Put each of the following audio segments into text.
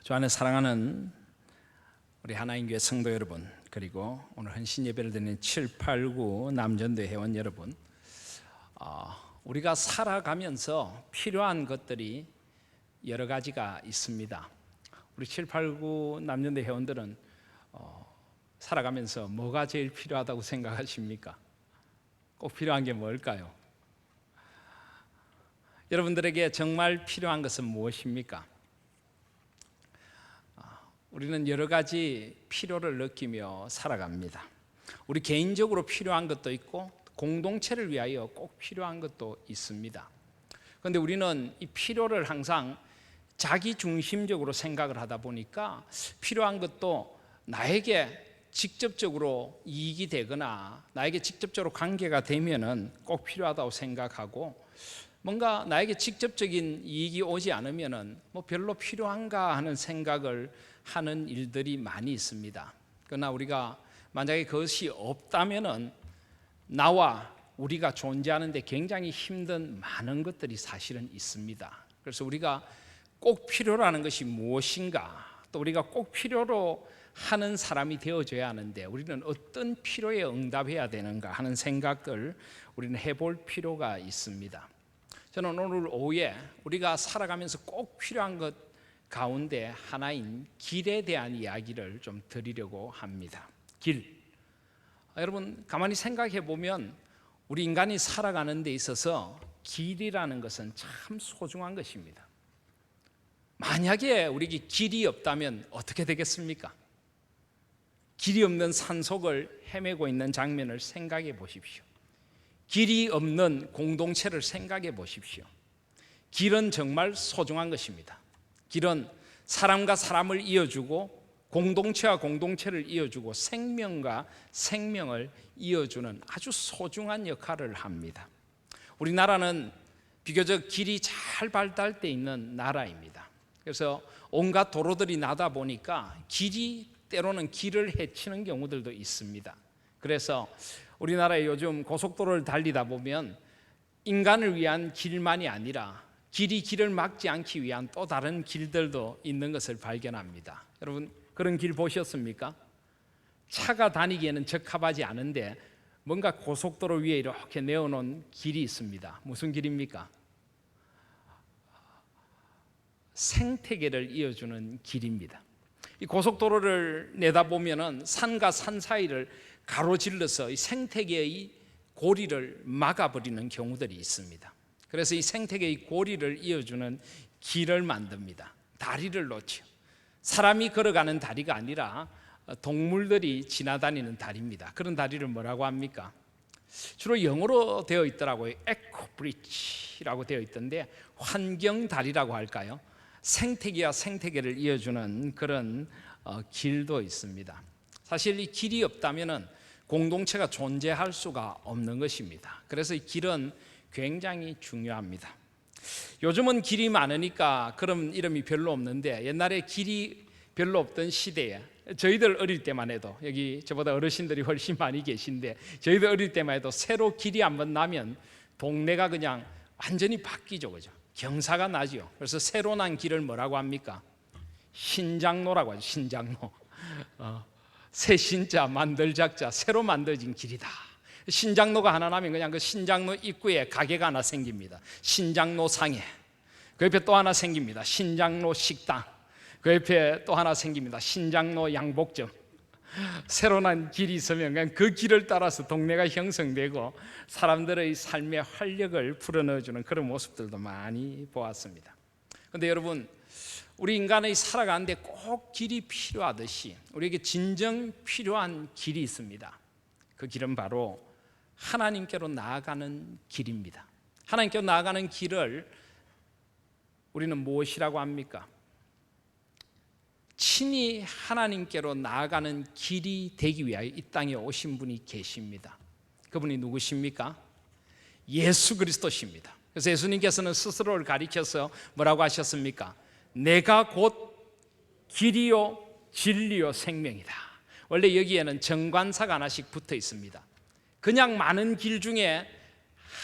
주 안에 사랑하는 우리 하나님교회 성도 여러분, 그리고 오늘 헌신 예배를 드리는 7, 8, 9 남전도회 회원 여러분, 우리가 살아가면서 필요한 것들이 여러 가지가 있습니다. 우리 7, 8, 9 남전도회 회원들은 살아가면서 뭐가 제일 필요하다고 생각하십니까? 꼭 필요한 게 뭘까요? 여러분들에게 정말 필요한 것은 무엇입니까? 우리는 여러 가지 필요를 느끼며 살아갑니다. 우리 개인적으로 필요한 것도 있고 공동체를 위하여 꼭 필요한 것도 있습니다. 그런데 우리는 이 필요를 항상 자기 중심적으로 생각을 하다 보니까 필요한 것도 나에게 직접적으로 이익이 되거나 나에게 직접적으로 관계가 되면은 꼭 필요하다고 생각하고, 뭔가 나에게 직접적인 이익이 오지 않으면은 별로 필요한가 하는 생각을 하는 일들이 많이 있습니다. 그러나 우리가 만약에 그것이 없다면은 나와 우리가 존재하는 데 굉장히 힘든 많은 것들이 사실은 있습니다. 그래서 우리가 꼭 필요로 하는 것이 무엇인가, 또 우리가 꼭 필요로 하는 사람이 되어줘야 하는데 우리는 어떤 필요에 응답해야 되는가 하는 생각을 우리는 해볼 필요가 있습니다. 저는 오늘 오후에 우리가 살아가면서 꼭 필요한 것 가운데 하나인 길에 대한 이야기를 좀 드리려고 합니다. 길. 여러분 가만히 생각해 보면 우리 인간이 살아가는 데 있어서 길이라는 것은 참 소중한 것입니다. 만약에 우리에게 길이 없다면 어떻게 되겠습니까? 길이 없는 산속을 헤매고 있는 장면을 생각해 보십시오. 길이 없는 공동체를 생각해 보십시오. 길은 정말 소중한 것입니다. 길은 사람과 사람을 이어주고 공동체와 공동체를 이어주고 생명과 생명을 이어주는 아주 소중한 역할을 합니다. 우리나라는 비교적 길이 잘 발달되어 있는 나라입니다. 그래서 온갖 도로들이 나다 보니까 길이 때로는 길을 해치는 경우들도 있습니다. 그래서 우리나라에 요즘 고속도로를 달리다 보면 인간을 위한 길만이 아니라 길이 길을 막지 않기 위한 또 다른 길들도 있는 것을 발견합니다. 여러분 그런 길 보셨습니까? 차가 다니기에는 적합하지 않은데 뭔가 고속도로 위에 이렇게 내어놓은 길이 있습니다. 무슨 길입니까? 생태계를 이어주는 길입니다. 이 고속도로를 내다보면은 산과 산 사이를 가로질러서 이 생태계의 고리를 막아버리는 경우들이 있습니다. 그래서 이 생태계의 고리를 이어주는 길을 만듭니다. 다리를 놓죠. 사람이 걸어가는 다리가 아니라 동물들이 지나다니는 다리입니다. 그런 다리를 뭐라고 합니까? 주로 영어로 되어 있더라고요. 에코브리지라고 되어 있던데 환경다리라고 할까요? 생태계와 생태계를 이어주는 그런 길도 있습니다. 사실 이 길이 없다면 공동체가 존재할 수가 없는 것입니다. 그래서 이 길은 굉장히 중요합니다. 요즘은 길이 많으니까 그런 이름이 별로 없는데 옛날에 길이 별로 없던 시대에 저희들 어릴 때만 해도, 여기 저보다 어르신들이 훨씬 많이 계신데 저희들 어릴 때만 해도 새로 길이 한번 나면 동네가 그냥 완전히 바뀌죠. 그죠? 경사가 나죠. 그래서 새로 난 길을 뭐라고 합니까? 신장로라고 하죠. 신장로. 새 신자 만들 작자, 새로 만들어진 길이다. 신장로가 하나 나면 그냥 그 신장로 입구에 가게가 하나 생깁니다. 신장로 상해. 그 옆에 또 하나 생깁니다. 신장로 식당. 그 옆에 또 하나 생깁니다. 신장로 양복점. 새로 난 길이 있으면 그냥 그 길을 따라서 동네가 형성되고 사람들의 삶의 활력을 불어넣어주는 그런 모습들도 많이 보았습니다. 그런데 여러분, 우리 인간의 살아가는데 꼭 길이 필요하듯이 우리에게 진정 필요한 길이 있습니다. 그 길은 바로 하나님께로 나아가는 길입니다. 하나님께로 나아가는 길을 우리는 무엇이라고 합니까? 친히 하나님께로 나아가는 길이 되기 위하여 이 땅에 오신 분이 계십니다. 그분이 누구십니까? 예수 그리스도십니다. 그래서 예수님께서는 스스로를 가리켜서 뭐라고 하셨습니까? 내가 곧 길이요 진리요 생명이다. 원래 여기에는 정관사가 하나씩 붙어 있습니다. 그냥 많은 길 중에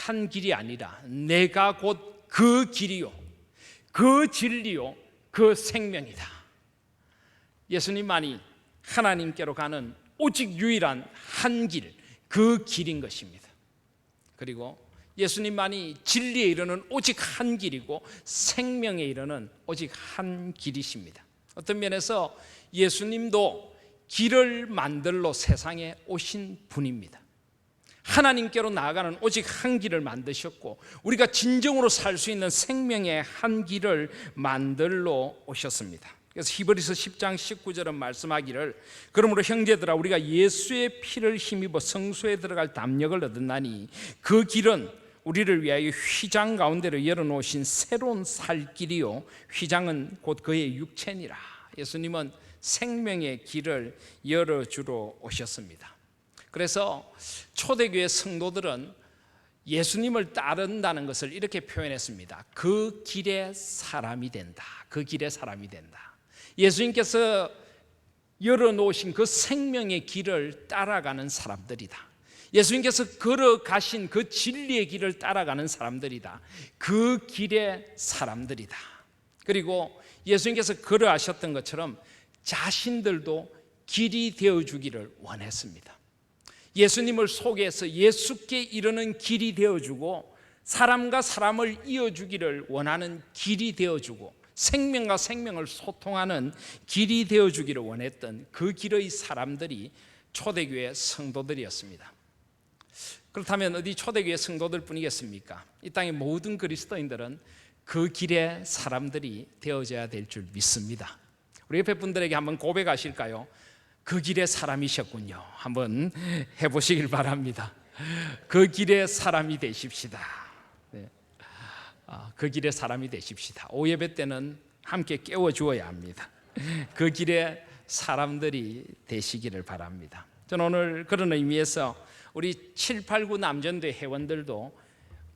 한 길이 아니라 내가 곧 그 길이요 그 진리요 그 생명이다. 예수님만이 하나님께로 가는 오직 유일한 한 길, 그 길인 것입니다. 그리고 예수님만이 진리에 이르는 오직 한 길이고 생명에 이르는 오직 한 길이십니다. 어떤 면에서 예수님도 길을 만들러 세상에 오신 분입니다. 하나님께로 나아가는 오직 한 길을 만드셨고 우리가 진정으로 살 수 있는 생명의 한 길을 만들러 오셨습니다. 그래서 히브리서 10장 19절은 말씀하기를 그러므로 형제들아 우리가 예수의 피를 힘입어 성소에 들어갈 담력을 얻었나니 그 길은 우리를 위하여 휘장 가운데로 열어놓으신 새로운 살 길이요 휘장은 곧 그의 육체니라. 예수님은 생명의 길을 열어주러 오셨습니다. 그래서 초대교회 성도들은 예수님을 따른다는 것을 이렇게 표현했습니다. 그 길의 사람이 된다. 그 길의 사람이 된다. 예수님께서 열어놓으신 그 생명의 길을 따라가는 사람들이다. 예수님께서 걸어가신 그 진리의 길을 따라가는 사람들이다. 그 길의 사람들이다. 그리고 예수님께서 걸어가셨던 것처럼 자신들도 길이 되어주기를 원했습니다. 예수님을 속에서 예수께 이르는 길이 되어주고 사람과 사람을 이어주기를 원하는 길이 되어주고 생명과 생명을 소통하는 길이 되어주기를 원했던 그 길의 사람들이 초대교회 성도들이었습니다. 그렇다면 어디 초대교회 성도들 뿐이겠습니까? 이 땅의 모든 그리스도인들은 그 길의 사람들이 되어져야 될 줄 믿습니다. 우리 옆에 분들에게 한번 고백하실까요? 그 길의 사람이셨군요. 한번 해보시길 바랍니다. 그 길의 사람이 되십시다. 네. 그 길의 사람이 되십시다. 오예배 때는 함께 깨워주어야 합니다. 그 길의 사람들이 되시기를 바랍니다. 저는 오늘 그런 의미에서 우리 7, 8, 9 남전도의 회원들도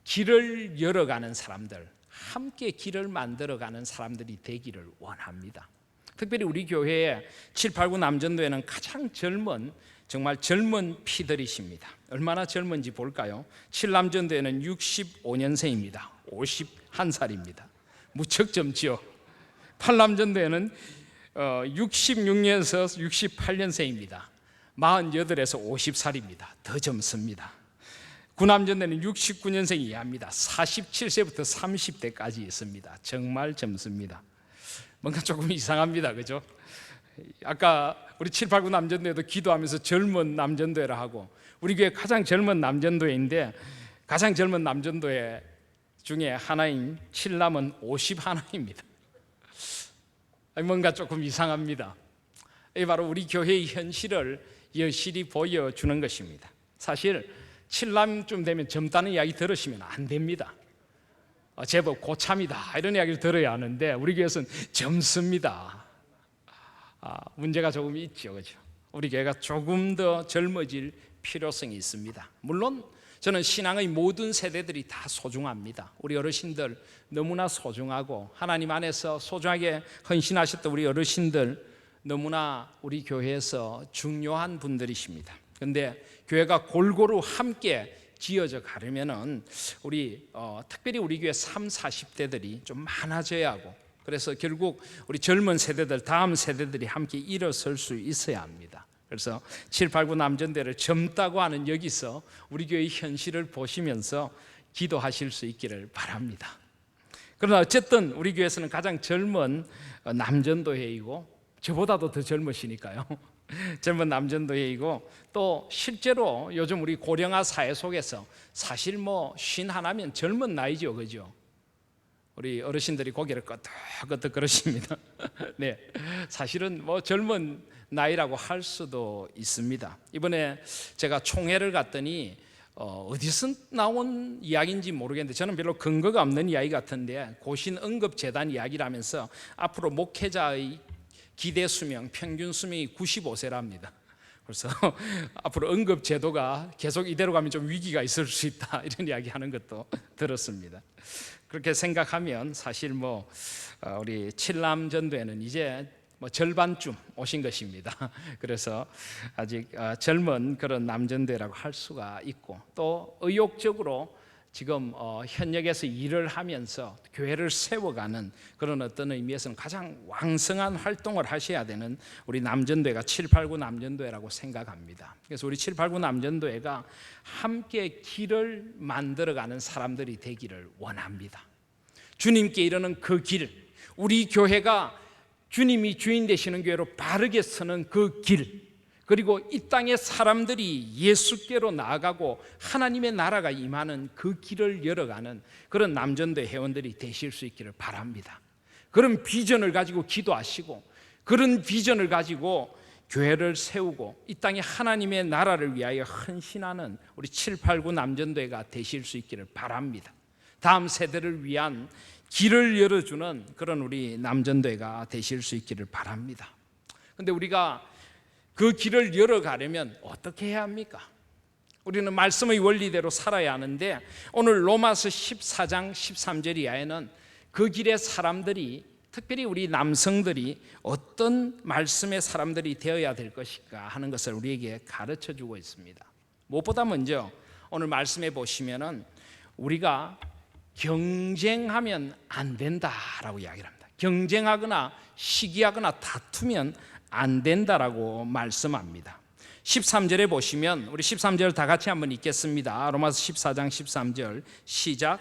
길을 열어가는 사람들, 함께 길을 만들어가는 사람들이 되기를 원합니다. 특별히 우리 교회에 7, 8, 9 남전도에는 가장 젊은 정말 젊은 피들이십니다. 얼마나 젊은지 볼까요? 7남전도에는 65년생입니다. 51살입니다. 무척 젊죠. 8남전도에는 66년에서 68년생입니다. 48에서 50살입니다. 더 젊습니다. 9남전도에는 69년생이 이해합니다. 47세부터 30대까지 있습니다. 정말 젊습니다. 뭔가 조금 이상합니다. 그죠? 아까 우리 7, 8, 9 남전도에도 기도하면서 젊은 남전도회라 하고 우리 교회 가장 젊은 남전도회인데 가장 젊은 남전도회 중에 하나인 7남은 51입니다. 뭔가 조금 이상합니다. 이 바로 우리 교회의 현실을 여실히 보여주는 것입니다. 사실 7남쯤 되면 젊다는 이야기 들으시면 안 됩니다. 제법 고참이다 이런 이야기를 들어야 하는데 우리 교회에서는 젊습니다. 문제가 조금 있죠, 그렇죠? 우리 교회가 조금 더 젊어질 필요성이 있습니다. 물론 저는 신앙의 모든 세대들이 다 소중합니다. 우리 어르신들 너무나 소중하고 하나님 안에서 소중하게 헌신하셨던 우리 어르신들 너무나 우리 교회에서 중요한 분들이십니다. 그런데 교회가 골고루 함께 지어져 가려면은 우리 특별히 우리 교회 3, 40대들이 좀 많아져야 하고 그래서 결국 우리 젊은 세대들 다음 세대들이 함께 일어설 수 있어야 합니다. 그래서 7, 8, 9 남전대를 젊다고 하는 여기서 우리 교회의 현실을 보시면서 기도하실 수 있기를 바랍니다. 그러나 어쨌든 우리 교회에서는 가장 젊은 남전도회이고 저보다도 더 젊으시니까요. 젊은 남전도회이고 또 실제로 요즘 우리 고령화 사회 속에서 사실 뭐 51면 젊은 나이죠, 그죠? 우리 어르신들이 고개를 끄덕끄덕 그러십니다. 네, 사실은 뭐 젊은 나이라고 할 수도 있습니다. 이번에 제가 총회를 갔더니 어디서 나온 이야기인지 모르겠는데 저는 별로 근거가 없는 이야기 같은데 고신응급재단 이야기를 하면서 앞으로 목회자의 기대 수명, 평균 수명이 95세랍니다. 그래서 앞으로 응급제도가 계속 이대로 가면 좀 위기가 있을 수 있다 이런 이야기 하는 것도 들었습니다. 그렇게 생각하면 사실 뭐 우리 7남전도에는 이제 뭐 절반쯤 오신 것입니다. 그래서 아직 젊은 그런 남전도라고 할 수가 있고 또 의욕적으로 지금 현역에서 일을 하면서 교회를 세워가는 그런 어떤 의미에서는 가장 왕성한 활동을 하셔야 되는 우리 남전도회가 789 남전도회라고 생각합니다. 그래서 우리 789 남전도회가 함께 길을 만들어가는 사람들이 되기를 원합니다. 주님께 이르는 그 길, 우리 교회가 주님이 주인 되시는 교회로 바르게 서는 그 길, 그리고 이 땅의 사람들이 예수께로 나아가고 하나님의 나라가 임하는 그 길을 열어가는 그런 남전도 회원들이 되실 수 있기를 바랍니다. 그런 비전을 가지고 기도하시고 그런 비전을 가지고 교회를 세우고 이 땅에 하나님의 나라를 위하여 헌신하는 우리 789 남전도회가 되실 수 있기를 바랍니다. 다음 세대를 위한 길을 열어주는 그런 우리 남전도회가 되실 수 있기를 바랍니다. 그런데 우리가 그 길을 열어가려면 어떻게 해야 합니까? 우리는 말씀의 원리대로 살아야 하는데 오늘 로마서 14장 13절 이하에는 그 길의 사람들이, 특별히 우리 남성들이 어떤 말씀의 사람들이 되어야 될 것인가 하는 것을 우리에게 가르쳐주고 있습니다. 무엇보다 먼저 오늘 말씀해 보시면은 우리가 경쟁하면 안 된다라고 이야기를 합니다. 경쟁하거나 시기하거나 다투면 안 된다라고 말씀합니다. 13절에 보시면 우리 13절 다 같이 한번 읽겠습니다. 로마서 14장 13절 시작.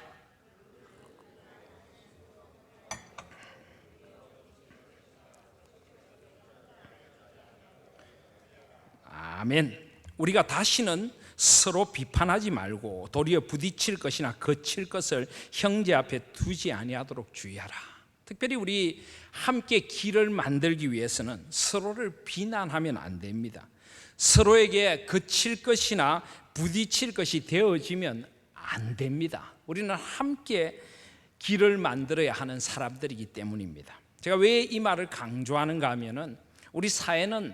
아멘. 우리가 다시는 서로 비판하지 말고 도리어 부딪힐 것이나 거칠 것을 형제 앞에 두지 아니하도록 주의하라. 특별히 우리 함께 길을 만들기 위해서는 서로를 비난하면 안 됩니다. 서로에게 거칠 것이나 부딪힐 것이 되어지면 안 됩니다. 우리는 함께 길을 만들어야 하는 사람들이기 때문입니다. 제가 왜 이 말을 강조하는가 하면은 우리 사회는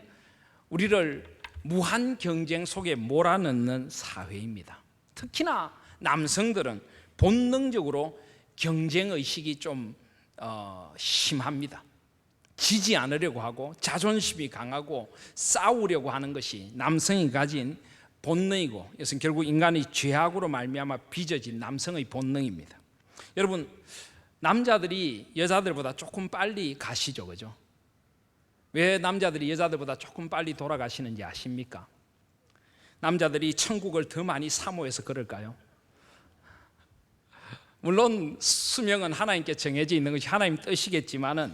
우리를 무한 경쟁 속에 몰아넣는 사회입니다. 특히나 남성들은 본능적으로 경쟁의식이 좀 심합니다. 지지 않으려고 하고 자존심이 강하고 싸우려고 하는 것이 남성이 가진 본능이고, 이것은 결국 인간의 죄악으로 말미암아 빚어진 남성의 본능입니다. 여러분, 남자들이 여자들보다 조금 빨리 가시죠, 그죠? 왜 남자들이 여자들보다 조금 빨리 돌아가시는지 아십니까? 남자들이 천국을 더 많이 사모해서 그럴까요? 물론 수명은 하나님께 정해져 있는 것이 하나님 뜻이겠지만은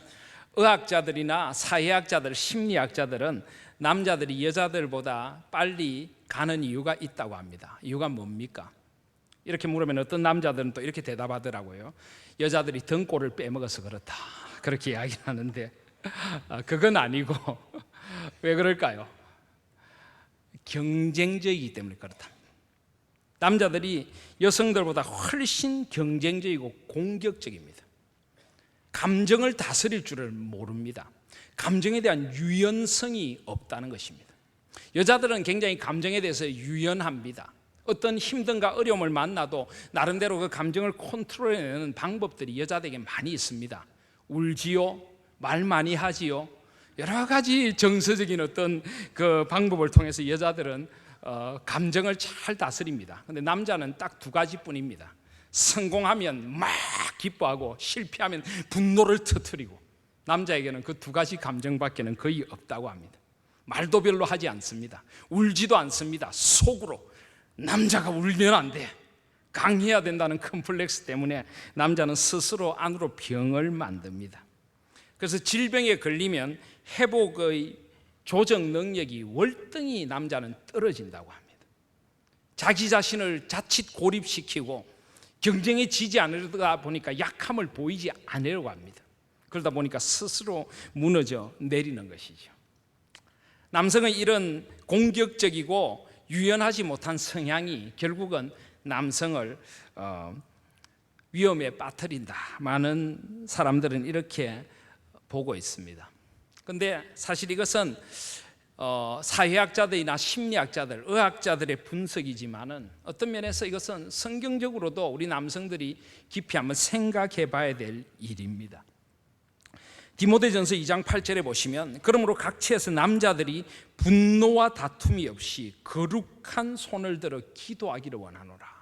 의학자들이나 사회학자들, 심리학자들은 남자들이 여자들보다 빨리 가는 이유가 있다고 합니다. 이유가 뭡니까? 이렇게 물으면 어떤 남자들은 또 이렇게 대답하더라고요. 여자들이 등골을 빼먹어서 그렇다, 그렇게 이야기를 하는데 그건 아니고 왜 그럴까요? 경쟁적이기 때문에 그렇다. 남자들이 여성들보다 훨씬 경쟁적이고 공격적입니다. 감정을 다스릴 줄을 모릅니다. 감정에 대한 유연성이 없다는 것입니다. 여자들은 굉장히 감정에 대해서 유연합니다. 어떤 힘든가 어려움을 만나도 나름대로 그 감정을 컨트롤해내는 방법들이 여자들에게 많이 있습니다. 울지요, 말 많이 하지요, 여러 가지 정서적인 어떤 그 방법을 통해서 여자들은 감정을 잘 다스립니다. 그런데 남자는 딱 두 가지뿐입니다. 성공하면 막 기뻐하고 실패하면 분노를 터뜨리고, 남자에게는 그 두 가지 감정밖에는 거의 없다고 합니다. 말도 별로 하지 않습니다. 울지도 않습니다. 속으로 남자가 울면 안 돼, 강해야 된다는 컴플렉스 때문에 남자는 스스로 안으로 병을 만듭니다. 그래서 질병에 걸리면 회복의 조정 능력이 월등히 남자는 떨어진다고 합니다. 자기 자신을 자칫 고립시키고 경쟁에 지지 않으려다 보니까 약함을 보이지 않으려고 합니다. 그러다 보니까 스스로 무너져 내리는 것이죠. 남성의 이런 공격적이고 유연하지 못한 성향이 결국은 남성을 위험에 빠뜨린다. 많은 사람들은 이렇게 보고 있습니다. 그런데 사실 이것은 사회학자들이나 심리학자들, 의학자들의 분석이지만은 어떤 면에서 이것은 성경적으로도 우리 남성들이 깊이 한번 생각해 봐야 될 일입니다. 디모데전서 2장 8절에 보시면 그러므로 각처에서 남자들이 분노와 다툼이 없이 거룩한 손을 들어 기도하기를 원하노라.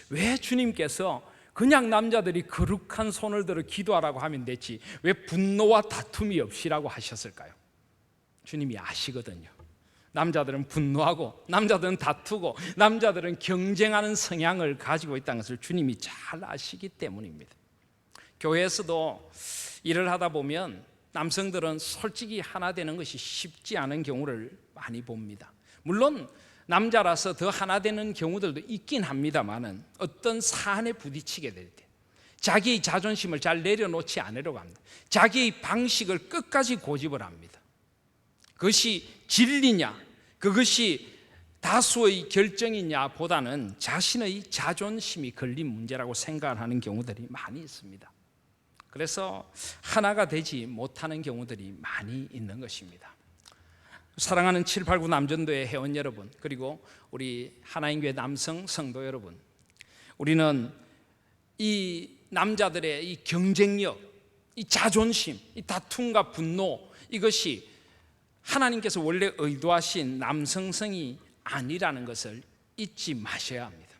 왜 주님께서 그냥 남자들이 거룩한 손을 들어 기도하라고 하면 됐지 왜 분노와 다툼이 없이라고 하셨을까요? 주님이 아시거든요. 남자들은 분노하고 남자들은 다투고 남자들은 경쟁하는 성향을 가지고 있다는 것을 주님이 잘 아시기 때문입니다. 교회에서도 일을 하다 보면 남성들은 솔직히 하나 되는 것이 쉽지 않은 경우를 많이 봅니다. 물론 남자라서 더 하나 되는 경우들도 있긴 합니다만은 어떤 사안에 부딪히게 될 때 자기의 자존심을 잘 내려놓지 않으려고 합니다. 자기의 방식을 끝까지 고집을 합니다. 그것이 진리냐, 그것이 다수의 결정이냐 보다는 자신의 자존심이 걸린 문제라고 생각하는 경우들이 많이 있습니다. 그래서 하나가 되지 못하는 경우들이 많이 있는 것입니다. 사랑하는 789 남전도의 회원 여러분, 그리고 우리 하나님교회 남성 성도 여러분, 우리는 이 남자들의 이 경쟁력, 이 자존심, 이 다툼과 분노, 이것이 하나님께서 원래 의도하신 남성성이 아니라는 것을 잊지 마셔야 합니다.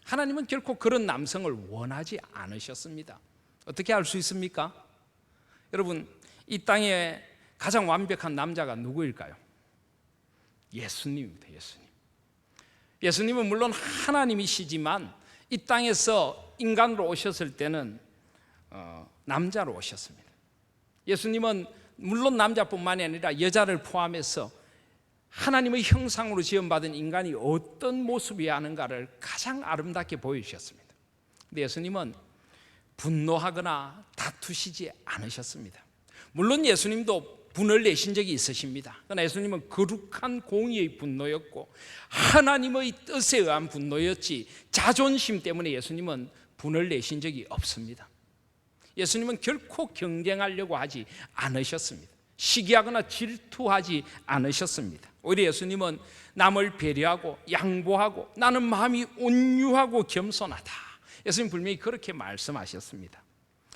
하나님은 결코 그런 남성을 원하지 않으셨습니다. 어떻게 알 수 있습니까? 여러분, 이 땅에 가장 완벽한 남자가 누구일까요? 예수님입니다. 예수님은 물론 하나님이시지만 이 땅에서 인간으로 오셨을 때는 남자로 오셨습니다. 예수님은 물론 남자뿐만이 아니라 여자를 포함해서 하나님의 형상으로 지음받은 인간이 어떤 모습이어야 하는가를 가장 아름답게 보여주셨습니다. 근데 예수님은 분노하거나 다투시지 않으셨습니다. 물론 예수님도 분을 내신 적이 있으십니다. 그러나 예수님은 거룩한 공의의 분노였고 하나님의 뜻에 의한 분노였지 자존심 때문에 예수님은 분을 내신 적이 없습니다. 예수님은 결코 경쟁하려고 하지 않으셨습니다. 시기하거나 질투하지 않으셨습니다. 오히려 예수님은 남을 배려하고 양보하고 나는 마음이 온유하고 겸손하다. 예수님 분명히 그렇게 말씀하셨습니다.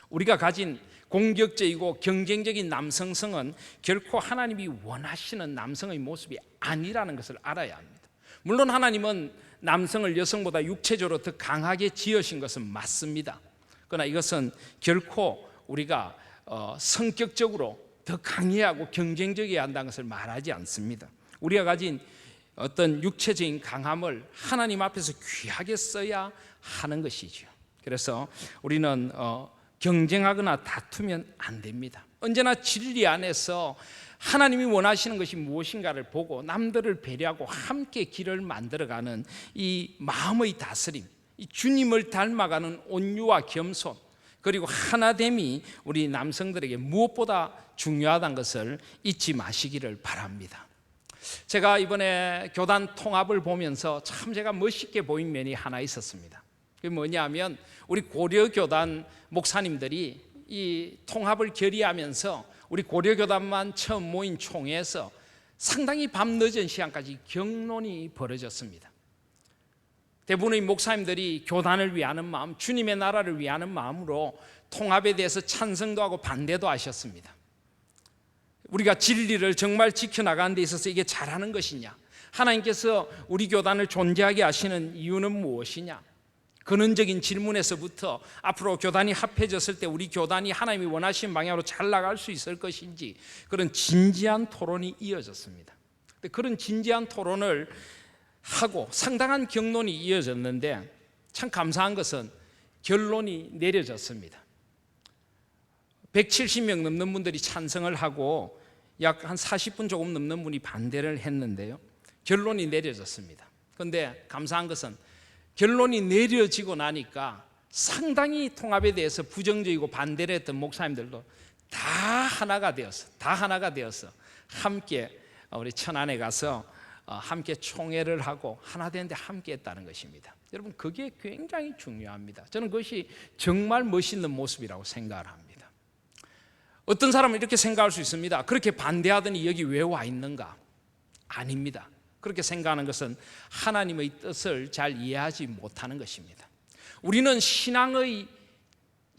우리가 가진 공격적이고 경쟁적인 남성성은 결코 하나님이 원하시는 남성의 모습이 아니라는 것을 알아야 합니다. 물론 하나님은 남성을 여성보다 육체적으로 더 강하게 지으신 것은 맞습니다. 그러나 이것은 결코 우리가 성격적으로 더 강해하고 경쟁적이어야 한다는 것을 말하지 않습니다. 우리가 가진 어떤 육체적인 강함을 하나님 앞에서 귀하게 써야 하는 것이죠. 그래서 우리는 경쟁하거나 다투면 안 됩니다. 언제나 진리 안에서 하나님이 원하시는 것이 무엇인가를 보고 남들을 배려하고 함께 길을 만들어가는 이 마음의 다스림, 이 주님을 닮아가는 온유와 겸손, 그리고 하나됨이 우리 남성들에게 무엇보다 중요하다는 것을 잊지 마시기를 바랍니다. 제가 이번에 교단 통합을 보면서 참 제가 멋있게 보인 면이 하나 있었습니다. 그게 뭐냐면 우리 고려교단 목사님들이 이 통합을 결의하면서 우리 고려교단만 처음 모인 총회에서 상당히 밤늦은 시간까지 격론이 벌어졌습니다. 대부분의 목사님들이 교단을 위하는 마음, 주님의 나라를 위하는 마음으로 통합에 대해서 찬성도 하고 반대도 하셨습니다. 우리가 진리를 정말 지켜나가는 데 있어서 이게 잘하는 것이냐, 하나님께서 우리 교단을 존재하게 하시는 이유는 무엇이냐, 근원적인 질문에서부터 앞으로 교단이 합해졌을 때 우리 교단이 하나님이 원하시는 방향으로 잘 나갈 수 있을 것인지 그런 진지한 토론이 이어졌습니다. 그런 진지한 토론을 하고 상당한 격론이 이어졌는데 참 감사한 것은 결론이 내려졌습니다. 170명 넘는 분들이 찬성을 하고 약 한 40분 조금 넘는 분이 반대를 했는데요, 결론이 내려졌습니다. 그런데 감사한 것은 결론이 내려지고 나니까 상당히 통합에 대해서 부정적이고 반대를 했던 목사님들도 다 하나가 되어서 함께 우리 천안에 가서 함께 총회를 하고 하나 되는데 함께 했다는 것입니다. 여러분, 그게 굉장히 중요합니다. 저는 그것이 정말 멋있는 모습이라고 생각을 합니다. 어떤 사람은 이렇게 생각할 수 있습니다. 그렇게 반대하더니 여기 왜 와 있는가? 아닙니다. 그렇게 생각하는 것은 하나님의 뜻을 잘 이해하지 못하는 것입니다. 우리는 신앙의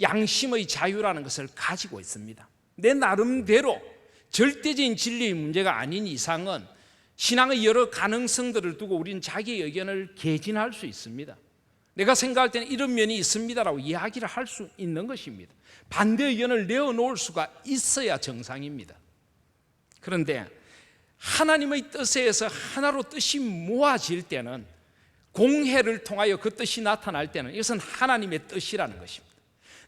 양심의 자유라는 것을 가지고 있습니다. 내 나름대로 절대적인 진리의 문제가 아닌 이상은 신앙의 여러 가능성들을 두고 우리는 자기의 의견을 개진할 수 있습니다. 내가 생각할 때는 이런 면이 있습니다라고 이야기를 할 수 있는 것입니다. 반대 의견을 내어놓을 수가 있어야 정상입니다. 그런데 하나님의 뜻에 의해서 하나로 뜻이 모아질 때는, 공회를 통하여 그 뜻이 나타날 때는 이것은 하나님의 뜻이라는 것입니다.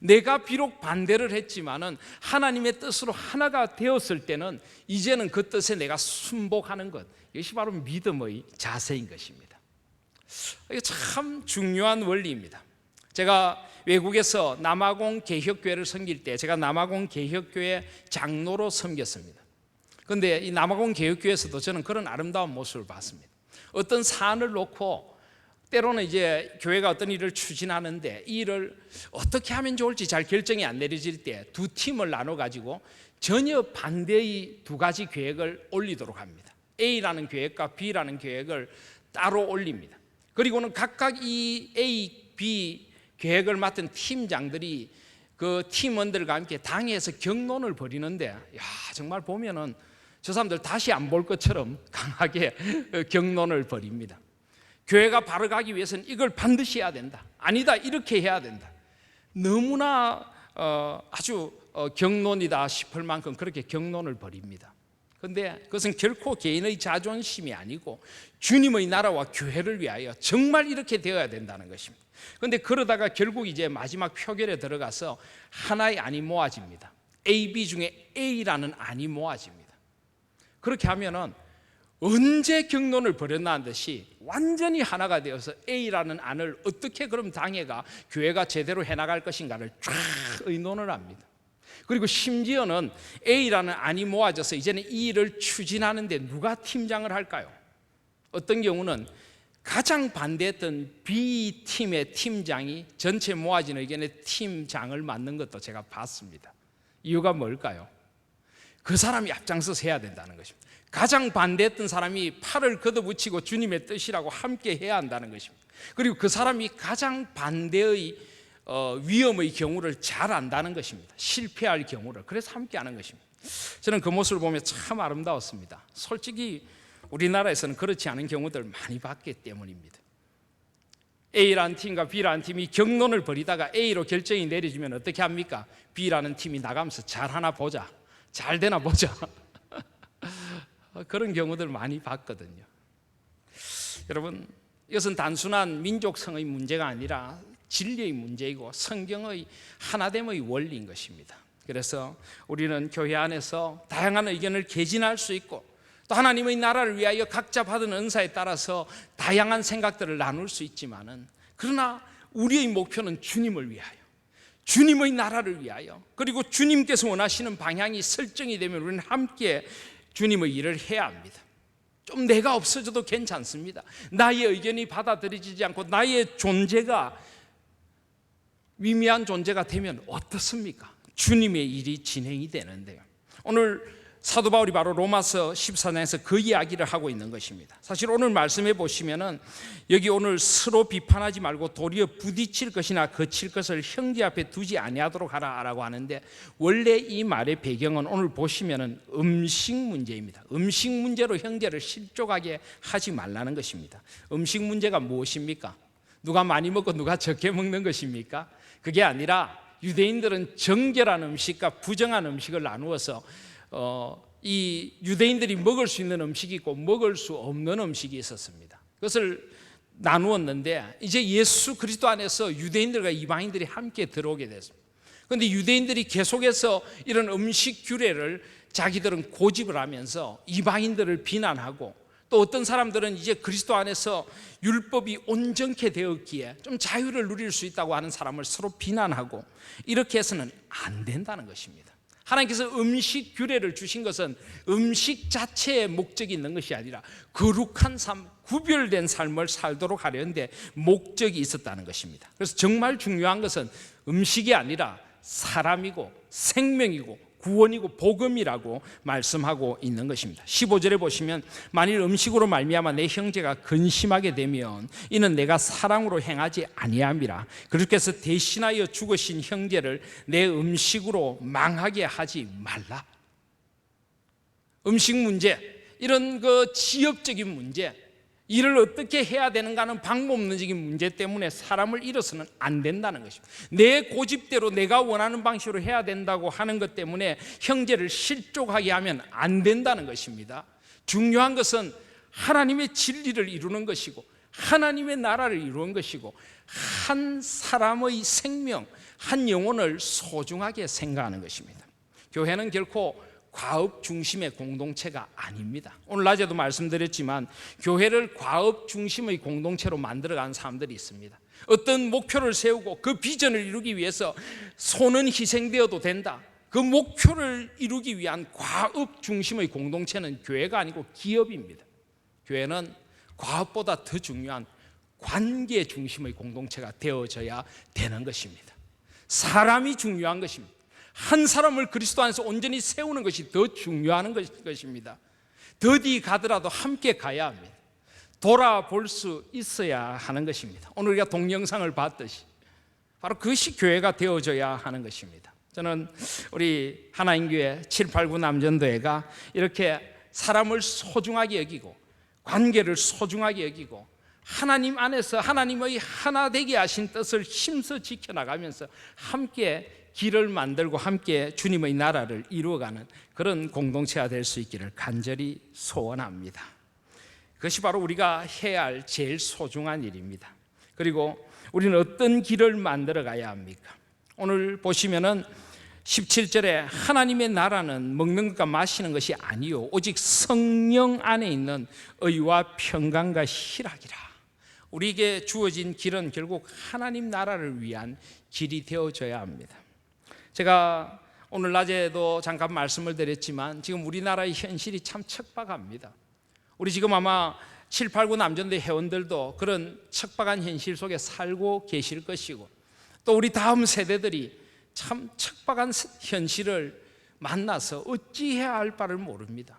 내가 비록 반대를 했지만은 하나님의 뜻으로 하나가 되었을 때는 이제는 그 뜻에 내가 순복하는 것, 이것이 바로 믿음의 자세인 것입니다. 이게 참 중요한 원리입니다. 제가 외국에서 남아공 개혁교회를 섬길 때 제가 남아공 개혁교회 장로로 섬겼습니다. 그런데 이 남아공 개혁교회에서도 저는 그런 아름다운 모습을 봤습니다. 어떤 사안을 놓고 때로는 이제 교회가 어떤 일을 추진하는데 이 일을 어떻게 하면 좋을지 잘 결정이 안 내려질 때 두 팀을 나눠 가지고 전혀 반대의 두 가지 계획을 올리도록 합니다. A라는 계획과 B라는 계획을 따로 올립니다. 그리고는 각각 이 A, B 계획을 맡은 팀장들이 그 팀원들과 함께 당회에서 격론을 벌이는데, 야, 정말 보면은 저 사람들 다시 안 볼 것처럼 강하게 격론을 벌입니다. 교회가 바로 가기 위해서는 이걸 반드시 해야 된다, 아니다 이렇게 해야 된다, 너무나 아주 격론이다 싶을 만큼 그렇게 격론을 벌입니다. 그런데 그것은 결코 개인의 자존심이 아니고 주님의 나라와 교회를 위하여 정말 이렇게 되어야 된다는 것입니다. 그런데 그러다가 결국 이제 마지막 표결에 들어가서 하나의 안이 모아집니다. A, B 중에 A라는 안이 모아집니다. 그렇게 하면은 언제 격론을 벌였나 듯이 완전히 하나가 되어서 A라는 안을 어떻게 그럼 당회가, 교회가 제대로 해나갈 것인가를 쫙 의논을 합니다. 그리고 심지어는 A라는 안이 모아져서 이제는 이 일을 추진하는데 누가 팀장을 할까요? 어떤 경우는 가장 반대했던 B팀의 팀장이 전체 모아진 의견의 팀장을 맡는 것도 제가 봤습니다. 이유가 뭘까요? 그 사람이 앞장서서 해야 된다는 것입니다. 가장 반대했던 사람이 팔을 걷어붙이고 주님의 뜻이라고 함께 해야 한다는 것입니다. 그리고 그 사람이 가장 반대의 위험의 경우를 잘 안다는 것입니다. 실패할 경우를. 그래서 함께 하는 것입니다. 저는 그 모습을 보며 참 아름다웠습니다. 솔직히 우리나라에서는 그렇지 않은 경우들 많이 봤기 때문입니다. A라는 팀과 B라는 팀이 격론을 벌이다가 A로 결정이 내려지면 어떻게 합니까? B라는 팀이 나가면서 잘 하나 보자, 잘 되나 보자. 그런 경우들 많이 봤거든요. 여러분, 이것은 단순한 민족성의 문제가 아니라 진리의 문제이고 성경의 하나됨의 원리인 것입니다. 그래서 우리는 교회 안에서 다양한 의견을 개진할 수 있고, 또 하나님의 나라를 위하여 각자 받은 은사에 따라서 다양한 생각들을 나눌 수 있지만은, 그러나 우리의 목표는 주님을 위하여, 주님의 나라를 위하여, 그리고 주님께서 원하시는 방향이 설정이 되면 우리는 함께 주님의 일을 해야 합니다. 좀 내가 없어져도 괜찮습니다. 나의 의견이 받아들여지지 않고 나의 존재가 미미한 존재가 되면 어떻습니까? 주님의 일이 진행이 되는데요. 오늘 사도 바울이 바로 로마서 14장에서 그 이야기를 하고 있는 것입니다. 사실 오늘 말씀해 보시면은 여기 오늘 서로 비판하지 말고 도리어 부딪힐 것이나 거칠 것을 형제 앞에 두지 아니하도록 하라라고 하는데, 원래 이 말의 배경은 오늘 보시면은 음식 문제입니다. 음식 문제로 형제를 실족하게 하지 말라는 것입니다. 음식 문제가 무엇입니까? 누가 많이 먹고 누가 적게 먹는 것입니까? 그게 아니라 유대인들은 정결한 음식과 부정한 음식을 나누어서 이 유대인들이 먹을 수 있는 음식이 있고 먹을 수 없는 음식이 있었습니다. 그것을 나누었는데 이제 예수 그리스도 안에서 유대인들과 이방인들이 함께 들어오게 됐습니다. 그런데 유대인들이 계속해서 이런 음식 규례를 자기들은 고집을 하면서 이방인들을 비난하고, 또 어떤 사람들은 이제 그리스도 안에서 율법이 온전케 되었기에 좀 자유를 누릴 수 있다고 하는 사람을 서로 비난하고, 이렇게 해서는 안 된다는 것입니다. 하나님께서 음식 규례를 주신 것은 음식 자체에 목적이 있는 것이 아니라 거룩한 삶, 구별된 삶을 살도록 하려는데 목적이 있었다는 것입니다. 그래서 정말 중요한 것은 음식이 아니라 사람이고 생명이고 구원이고 복음이라고 말씀하고 있는 것입니다. 15절에 보시면 만일 음식으로 말미암아 내 형제가 근심하게 되면 이는 내가 사랑으로 행하지 아니함이라. 그렇게서 대신하여 죽으신 형제를 내 음식으로 망하게 하지 말라. 음식 문제, 이런 그 지역적인 문제, 일을 어떻게 해야 되는가는 방법론적인 문제 때문에 사람을 잃어서는 안 된다는 것입니다. 내 고집대로 내가 원하는 방식으로 해야 된다고 하는 것 때문에 형제를 실족하게 하면 안 된다는 것입니다. 중요한 것은 하나님의 진리를 이루는 것이고 하나님의 나라를 이루는 것이고 한 사람의 생명, 한 영혼을 소중하게 생각하는 것입니다. 교회는 결코 과업 중심의 공동체가 아닙니다. 오늘 낮에도 말씀드렸지만 교회를 과업 중심의 공동체로 만들어가는 사람들이 있습니다. 어떤 목표를 세우고 그 비전을 이루기 위해서 손은 희생되어도 된다. 그 목표를 이루기 위한 과업 중심의 공동체는 교회가 아니고 기업입니다. 교회는 과업보다 더 중요한 관계 중심의 공동체가 되어져야 되는 것입니다. 사람이 중요한 것입니다. 한 사람을 그리스도 안에서 온전히 세우는 것이 더 중요한 것입니다. 더디 가더라도 함께 가야 합니다. 돌아볼 수 있어야 하는 것입니다. 오늘 우리가 동영상을 봤듯이 바로 그것이 교회가 되어져야 하는 것입니다. 저는 우리 하나님교회 7, 8, 9 남전도회가 이렇게 사람을 소중하게 여기고 관계를 소중하게 여기고 하나님 안에서 하나님의 하나 되게 하신 뜻을 힘써 지켜나가면서 함께 길을 만들고 함께 주님의 나라를 이루어가는 그런 공동체가 될 수 있기를 간절히 소원합니다. 그것이 바로 우리가 해야 할 제일 소중한 일입니다. 그리고 우리는 어떤 길을 만들어 가야 합니까? 오늘 보시면은 17절에 하나님의 나라는 먹는 것과 마시는 것이 아니요 오직 성령 안에 있는 의와 평강과 희락이라. 우리에게 주어진 길은 결국 하나님 나라를 위한 길이 되어져야 합니다. 제가 오늘 낮에도 잠깐 말씀을 드렸지만 지금 우리나라의 현실이 참 척박합니다. 우리 지금 아마 7, 8, 9 남전대 회원들도 그런 척박한 현실 속에 살고 계실 것이고 또 우리 다음 세대들이 참 척박한 현실을 만나서 어찌해야 할 바를 모릅니다.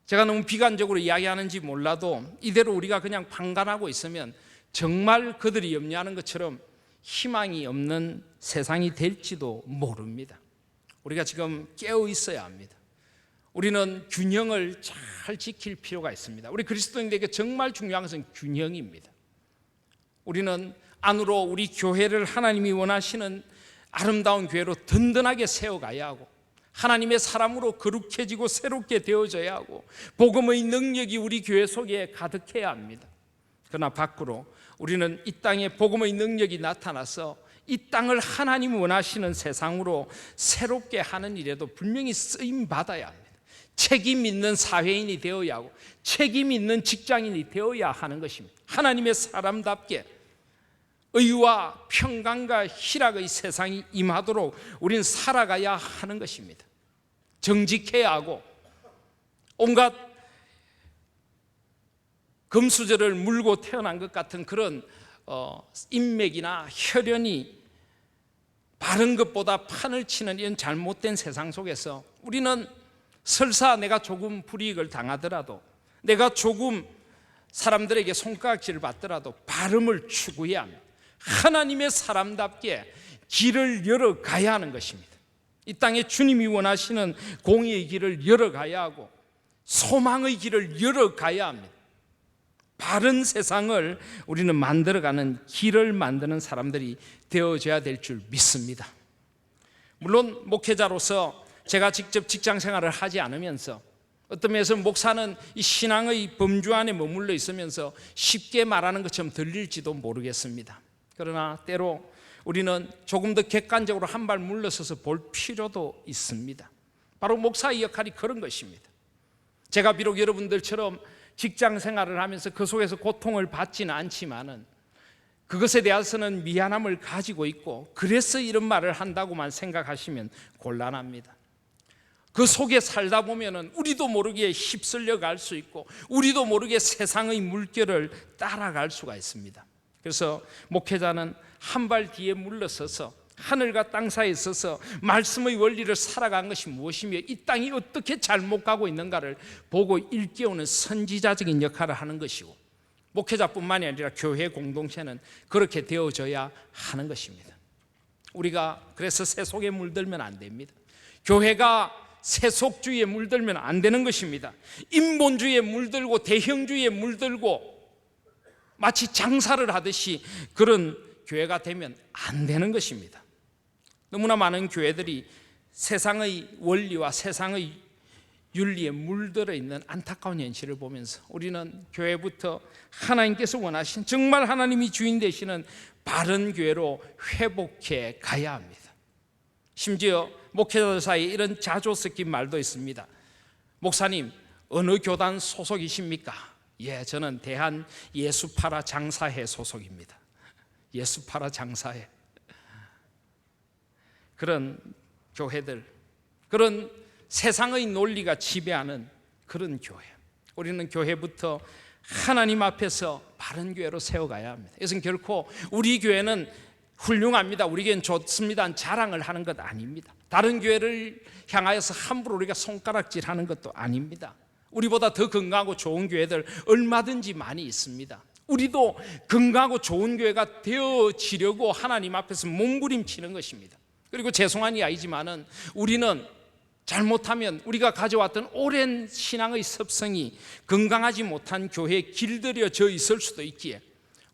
제가 너무 비관적으로 이야기하는지 몰라도 이대로 우리가 그냥 방관하고 있으면 정말 그들이 염려하는 것처럼 희망이 없는 세상이 될지도 모릅니다. 우리가 지금 깨어 있어야 합니다. 우리는 균형을 잘 지킬 필요가 있습니다. 우리 그리스도인들에게 정말 중요한 것은 균형입니다. 우리는 안으로 우리 교회를 하나님이 원하시는 아름다운 교회로 든든하게 세워가야 하고 하나님의 사람으로 거룩해지고 새롭게 되어져야 하고 복음의 능력이 우리 교회 속에 가득해야 합니다. 그러나 밖으로 우리는 이 땅에 복음의 능력이 나타나서 이 땅을 하나님 원하시는 세상으로 새롭게 하는 일에도 분명히 쓰임 받아야 합니다. 책임 있는 사회인이 되어야 하고 책임 있는 직장인이 되어야 하는 것입니다. 하나님의 사람답게 의와 평강과 희락의 세상이 임하도록 우리는 살아가야 하는 것입니다. 정직해야 하고 온갖 금수저를 물고 태어난 것 같은 그런 인맥이나 혈연이 바른 것보다 판을 치는 이런 잘못된 세상 속에서 우리는 설사 내가 조금 불이익을 당하더라도 내가 조금 사람들에게 손가락질을 받더라도 바름을 추구해야 합니다. 하나님의 사람답게 길을 열어가야 하는 것입니다. 이 땅에 주님이 원하시는 공의의 길을 열어가야 하고 소망의 길을 열어가야 합니다. 바른 세상을 우리는 만들어가는 길을 만드는 사람들이 되어져야 될 줄 믿습니다. 물론 목회자로서 제가 직접 직장 생활을 하지 않으면서 어떤 면에서 목사는 이 신앙의 범주 안에 머물러 있으면서 쉽게 말하는 것처럼 들릴지도 모르겠습니다. 그러나 때로 우리는 조금 더 객관적으로 한 발 물러서서 볼 필요도 있습니다. 바로 목사의 역할이 그런 것입니다. 제가 비록 여러분들처럼 직장 생활을 하면서 그 속에서 고통을 받지는 않지만은 그것에 대해서는 미안함을 가지고 있고 그래서 이런 말을 한다고만 생각하시면 곤란합니다. 그 속에 살다 보면은 우리도 모르게 휩쓸려 갈 수 있고 우리도 모르게 세상의 물결을 따라갈 수가 있습니다. 그래서 목회자는 한 발 뒤에 물러서서 하늘과 땅 사이에 서서 말씀의 원리를 살아간 것이 무엇이며 이 땅이 어떻게 잘못 가고 있는가를 보고 일깨우는 선지자적인 역할을 하는 것이고 목회자뿐만이 아니라 교회 공동체는 그렇게 되어져야 하는 것입니다. 우리가 그래서 새 속에 물들면 안 됩니다. 교회가 세속주의에 물들면 안 되는 것입니다. 인본주의에 물들고 대형주의에 물들고 마치 장사를 하듯이 그런 교회가 되면 안 되는 것입니다. 너무나 많은 교회들이 세상의 원리와 세상의 윤리에 물들어 있는 안타까운 현실을 보면서 우리는 교회부터 하나님께서 원하신, 정말 하나님이 주인 되시는 바른 교회로 회복해 가야 합니다. 심지어 목회자들 사이에 이런 자조 섞인 말도 있습니다. 목사님, 어느 교단 소속이십니까? 예, 저는 대한 예수파라 장사회 소속입니다. 예수파라 장사회. 그런 교회들, 그런 세상의 논리가 지배하는 그런 교회, 우리는 교회부터 하나님 앞에서 바른 교회로 세워가야 합니다. 이것은 결코 우리 교회는 훌륭합니다, 우리 교회는 좋습니다 자랑을 하는 것 아닙니다. 다른 교회를 향하여서 함부로 우리가 손가락질하는 것도 아닙니다. 우리보다 더 건강하고 좋은 교회들 얼마든지 많이 있습니다. 우리도 건강하고 좋은 교회가 되어지려고 하나님 앞에서 몸부림치는 것입니다. 그리고 죄송한 이야기지만은 우리는 잘못하면 우리가 가져왔던 오랜 신앙의 습성이 건강하지 못한 교회에 길들여져 있을 수도 있기에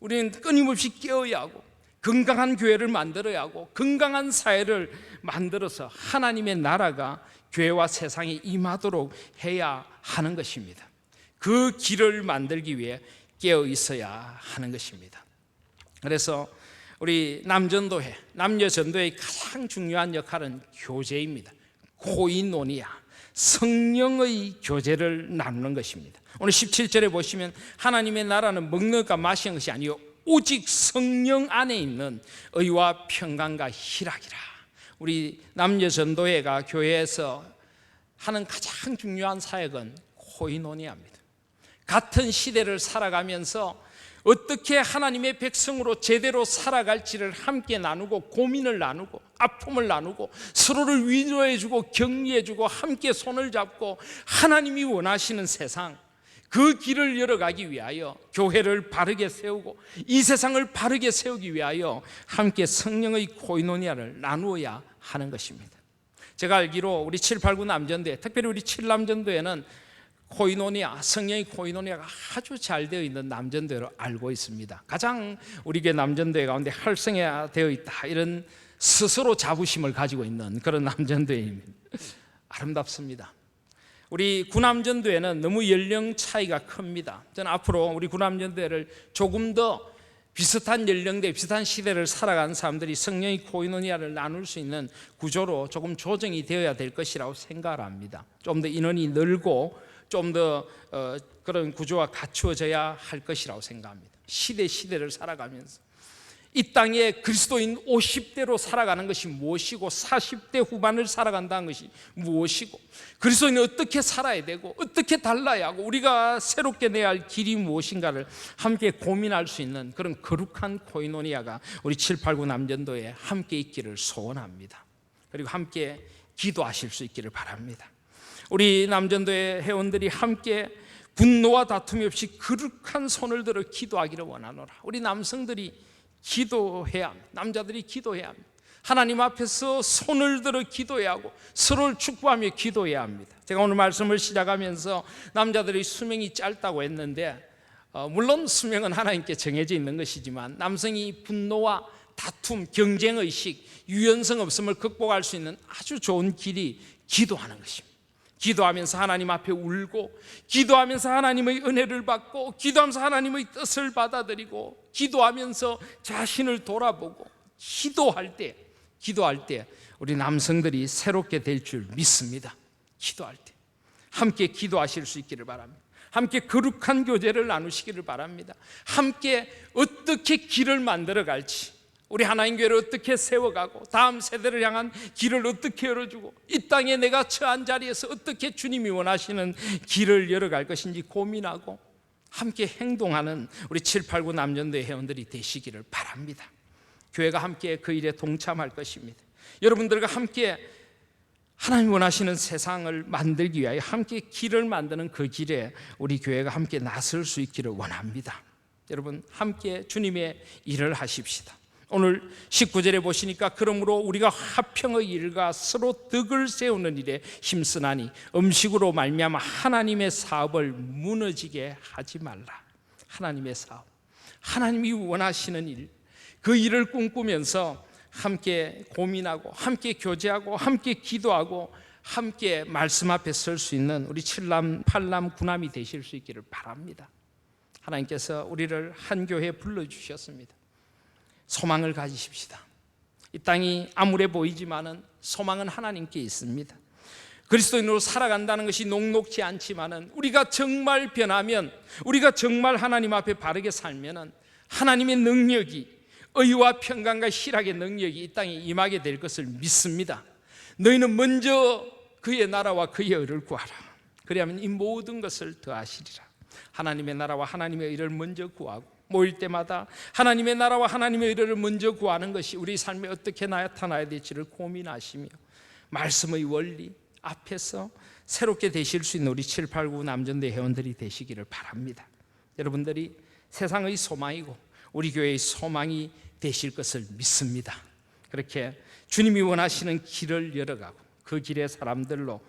우리는 끊임없이 깨어야 하고 건강한 교회를 만들어야 하고 건강한 사회를 만들어서 하나님의 나라가 교회와 세상에 임하도록 해야 하는 것입니다. 그 길을 만들기 위해 깨어 있어야 하는 것입니다. 그래서 우리 남전도회, 남녀전도회의 가장 중요한 역할은 교제입니다. 코이노니아, 성령의 교제를 나누는 것입니다. 오늘 17절에 보시면 하나님의 나라는 먹는 것과 마시는 것이 아니요 오직 성령 안에 있는 의와 평강과 희락이라. 우리 남녀전도회가 교회에서 하는 가장 중요한 사역은 코이노니아입니다. 같은 시대를 살아가면서 어떻게 하나님의 백성으로 제대로 살아갈지를 함께 나누고 고민을 나누고 아픔을 나누고 서로를 위로해주고 격려해주고 함께 손을 잡고 하나님이 원하시는 세상, 그 길을 열어가기 위하여 교회를 바르게 세우고 이 세상을 바르게 세우기 위하여 함께 성령의 코이노니아를 나누어야 하는 것입니다. 제가 알기로 우리 7, 8, 9 남전도회, 특별히 우리 7남전도회는 코이노니아, 성령의 코이노니아가 아주 잘 되어 있는 남전도회로 알고 있습니다. 가장 우리 교회 남전도회 가운데 활성화되어 있다, 이런 스스로 자부심을 가지고 있는 그런 남전도회입니다. 아름답습니다. 우리 구남전도회는 너무 연령 차이가 큽니다. 저는 앞으로 우리 구남전도회를 조금 더 비슷한 연령대, 비슷한 시대를 살아가는 사람들이 성령의 코이노니아를 나눌 수 있는 구조로 조금 조정이 되어야 될 것이라고 생각을 합니다. 좀 더 인원이 늘고 좀 더 그런 구조가 갖추어져야 할 것이라고 생각합니다. 시대를 살아가면서 이 땅에 그리스도인 50대로 살아가는 것이 무엇이고 40대 후반을 살아간다는 것이 무엇이고 그리스도인은 어떻게 살아야 되고 어떻게 달라야 하고 우리가 새롭게 내야 할 길이 무엇인가를 함께 고민할 수 있는 그런 거룩한 코이노니아가 우리 7, 8, 9 남전도에 함께 있기를 소원합니다. 그리고 함께 기도하실 수 있기를 바랍니다. 우리 남전도의 회원들이 함께 분노와 다툼이 없이 거룩한 손을 들어 기도하기를 원하노라. 우리 남성들이 기도해야 합니다. 남자들이 기도해야 합니다. 하나님 앞에서 손을 들어 기도해야 하고 서로를 축복하며 기도해야 합니다. 제가 오늘 말씀을 시작하면서 남자들의 수명이 짧다고 했는데 물론 수명은 하나님께 정해져 있는 것이지만 남성이 분노와 다툼, 경쟁의식, 유연성 없음을 극복할 수 있는 아주 좋은 길이 기도하는 것입니다. 기도하면서 하나님 앞에 울고 기도하면서 하나님의 은혜를 받고 기도하면서 하나님의 뜻을 받아들이고 기도하면서 자신을 돌아보고 기도할 때 우리 남성들이 새롭게 될 줄 믿습니다. 기도할 때 함께 기도하실 수 있기를 바랍니다. 함께 거룩한 교제를 나누시기를 바랍니다. 함께 어떻게 길을 만들어 갈지, 우리 하나님 교회를 어떻게 세워가고 다음 세대를 향한 길을 어떻게 열어주고 이 땅에 내가 처한 자리에서 어떻게 주님이 원하시는 길을 열어갈 것인지 고민하고 함께 행동하는 우리 7, 8, 9 남전도의 회원들이 되시기를 바랍니다. 교회가 함께 그 일에 동참할 것입니다. 여러분들과 함께 하나님 원하시는 세상을 만들기 위하여 함께 길을 만드는 그 길에 우리 교회가 함께 나설 수 있기를 원합니다. 여러분 함께 주님의 일을 하십시다. 오늘 19절에 보시니까 그러므로 우리가 화평의 일과 서로 덕을 세우는 일에 힘쓰나니 음식으로 말미암아 하나님의 사업을 무너지게 하지 말라. 하나님의 사업, 하나님이 원하시는 일, 그 일을 꿈꾸면서 함께 고민하고 함께 교제하고 함께 기도하고 함께 말씀 앞에 설 수 있는 우리 7남 8남 9남이 되실 수 있기를 바랍니다. 하나님께서 우리를 한 교회에 불러주셨습니다. 소망을 가지십시다. 이 땅이 암울해 보이지만은 소망은 하나님께 있습니다. 그리스도인으로 살아간다는 것이 녹록지 않지만은 우리가 정말 변하면, 우리가 정말 하나님 앞에 바르게 살면은 하나님의 능력이, 의와 평강과 희락의 능력이 이 땅에 임하게 될 것을 믿습니다. 너희는 먼저 그의 나라와 그의 의를 구하라. 그리하면 이 모든 것을 더하시리라. 하나님의 나라와 하나님의 의를 먼저 구하고 모일 때마다 하나님의 나라와 하나님의 의를 먼저 구하는 것이 우리 삶에 어떻게 나타나야 될지를 고민하시며 말씀의 원리 앞에서 새롭게 되실 수 있는 우리 7, 8, 9 남전대 회원들이 되시기를 바랍니다. 여러분들이 세상의 소망이고 우리 교회의 소망이 되실 것을 믿습니다. 그렇게 주님이 원하시는 길을 열어가고 그 길의 사람들로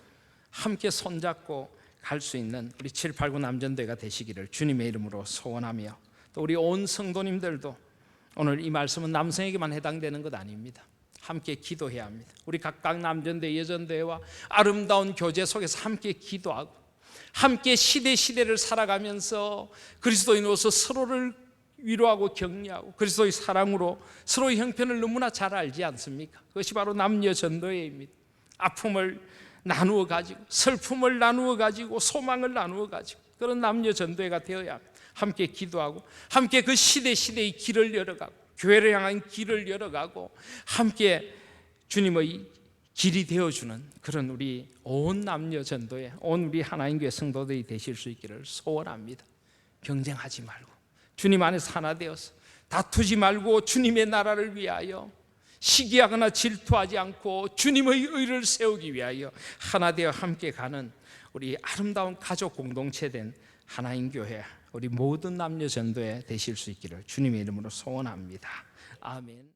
함께 손잡고 갈 수 있는 우리 7, 8, 9 남전대가 되시기를 주님의 이름으로 소원하며, 또 우리 온 성도님들도 오늘 이 말씀은 남성에게만 해당되는 것 아닙니다. 함께 기도해야 합니다. 우리 각각 남전대, 여전대와 아름다운 교제 속에서 함께 기도하고 함께 시대를 살아가면서 그리스도인으로서 서로를 위로하고 격려하고 그리스도의 사랑으로 서로의 형편을 너무나 잘 알지 않습니까? 그것이 바로 남녀 전도회입니다. 아픔을 나누어 가지고, 슬픔을 나누어 가지고, 소망을 나누어 가지고 그런 남녀 전도회가 되어야 합니다. 함께 기도하고 함께 그 시대의 길을 열어가고 교회를 향한 길을 열어가고 함께 주님의 길이 되어주는 그런 우리 온 남녀 전도회, 온 우리 하나님교회 성도들이 되실 수 있기를 소원합니다. 경쟁하지 말고 주님 안에서 하나 되어서 다투지 말고 주님의 나라를 위하여 시기하거나 질투하지 않고 주님의 의를 세우기 위하여 하나 되어 함께 가는 우리 아름다운 가족 공동체된 하나님교회, 우리 모든 남녀 전도회 되실 수 있기를 주님의 이름으로 소원합니다. 아멘.